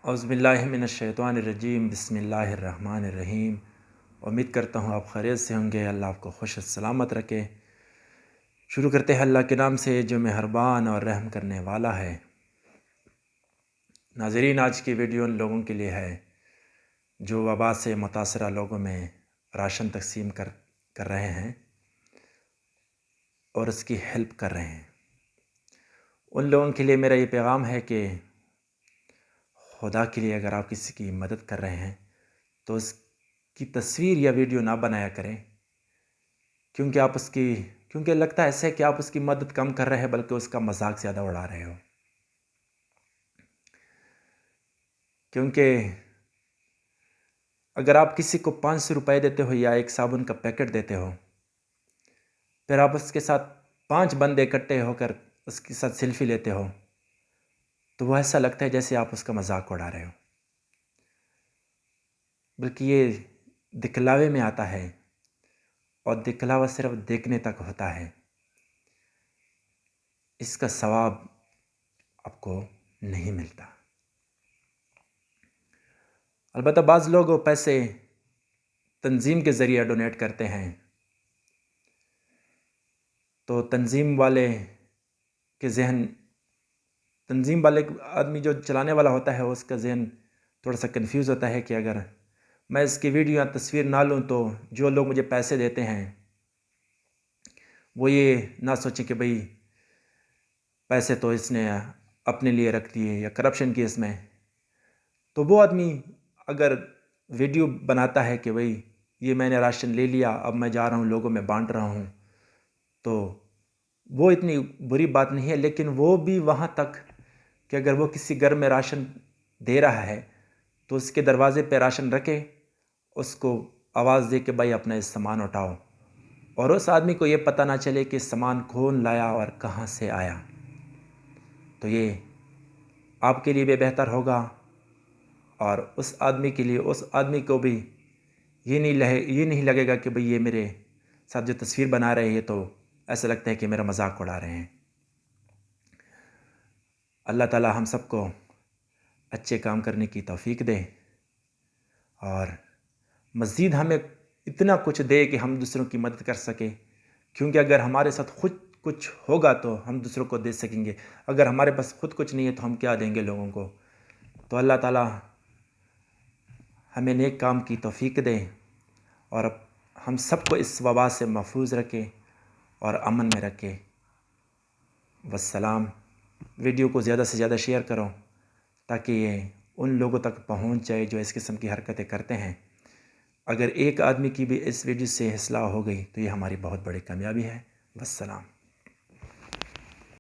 اعوذ باللہ من الشیطان الرجیم، بسم اللہ الرحمن الرحیم۔ امید کرتا ہوں آپ خیریت سے ہوں گے، اللہ آپ کو خوش سلامت رکھے۔ شروع کرتے ہیں اللہ کے نام سے جو مہربان اور رحم کرنے والا ہے۔ ناظرین، آج کی ویڈیو ان لوگوں کے لیے ہے جو وبا سے متاثرہ لوگوں میں راشن تقسیم کر رہے ہیں اور اس کی ہیلپ کر رہے ہیں۔ ان لوگوں کے لیے میرا یہ پیغام ہے کہ خدا کے لیے اگر آپ کسی کی مدد کر رہے ہیں تو اس کی تصویر یا ویڈیو نہ بنایا کریں، کیونکہ لگتا ہے ایسے کہ آپ اس کی مدد کم کر رہے ہیں بلکہ اس کا مذاق زیادہ اڑا رہے ہو۔ کیونکہ اگر آپ کسی کو 500 روپے دیتے ہو یا ایک صابن کا پیکٹ دیتے ہو، پھر آپ اس کے ساتھ 5 بندے اکٹھے ہو کر اس کے ساتھ سیلفی لیتے ہو تو وہ ایسا لگتا ہے جیسے آپ اس کا مذاق اڑا رہے ہو، بلکہ یہ دکھلاوے میں آتا ہے اور دکھلاوا صرف دیکھنے تک ہوتا ہے، اس کا ثواب آپ کو نہیں ملتا۔ البتہ بعض لوگ پیسے تنظیم کے ذریعے ڈونیٹ کرتے ہیں تو تنظیم والے آدمی جو چلانے والا ہوتا ہے اس کا ذہن تھوڑا سا کنفیوز ہوتا ہے کہ اگر میں اس کی ویڈیو یا تصویر نہ لوں تو جو لوگ مجھے پیسے دیتے ہیں وہ یہ نہ سوچیں کہ بھئی پیسے تو اس نے اپنے لیے رکھ دیے یا کرپشن کی اس میں، تو وہ آدمی اگر ویڈیو بناتا ہے کہ بھئی یہ میں نے راشن لے لیا، اب میں جا رہا ہوں لوگوں میں بانٹ رہا ہوں، تو وہ اتنی بری بات نہیں ہے، لیکن وہ بھی وہاں تک کہ اگر وہ کسی گھر میں راشن دے رہا ہے تو اس کے دروازے پہ راشن رکھے، اس کو آواز دے کہ بھائی اپنا اس سامان اٹھاؤ، اور اس آدمی کو یہ پتہ نہ چلے کہ سامان کون لایا اور کہاں سے آیا، تو یہ آپ کے لیے بھی بہتر ہوگا اور اس آدمی کو بھی یہ نہیں لگے گا کہ بھئی یہ میرے ساتھ جو تصویر بنا رہے ہیں تو ایسا لگتا ہے کہ میرا مذاق اڑا رہے ہیں۔ اللہ تعالی ہم سب کو اچھے کام کرنے کی توفیق دے اور مزید ہمیں اتنا کچھ دے کہ ہم دوسروں کی مدد کر سکیں، کیونکہ اگر ہمارے ساتھ خود کچھ ہوگا تو ہم دوسروں کو دے سکیں گے، اگر ہمارے پاس خود کچھ نہیں ہے تو ہم کیا دیں گے لوگوں کو۔ تو اللہ تعالی ہمیں نیک کام کی توفیق دے اور ہم سب کو اس وبا سے محفوظ رکھے اور امن میں رکھے۔ والسلام۔ ویڈیو کو زیادہ سے زیادہ شیئر کرو تاکہ یہ ان لوگوں تک پہنچ جائے جو اس قسم کی حرکتیں کرتے ہیں۔ اگر ایک آدمی کی بھی اس ویڈیو سے اصلاح ہو گئی تو یہ ہماری بہت بڑی کامیابی ہے۔ والسلام۔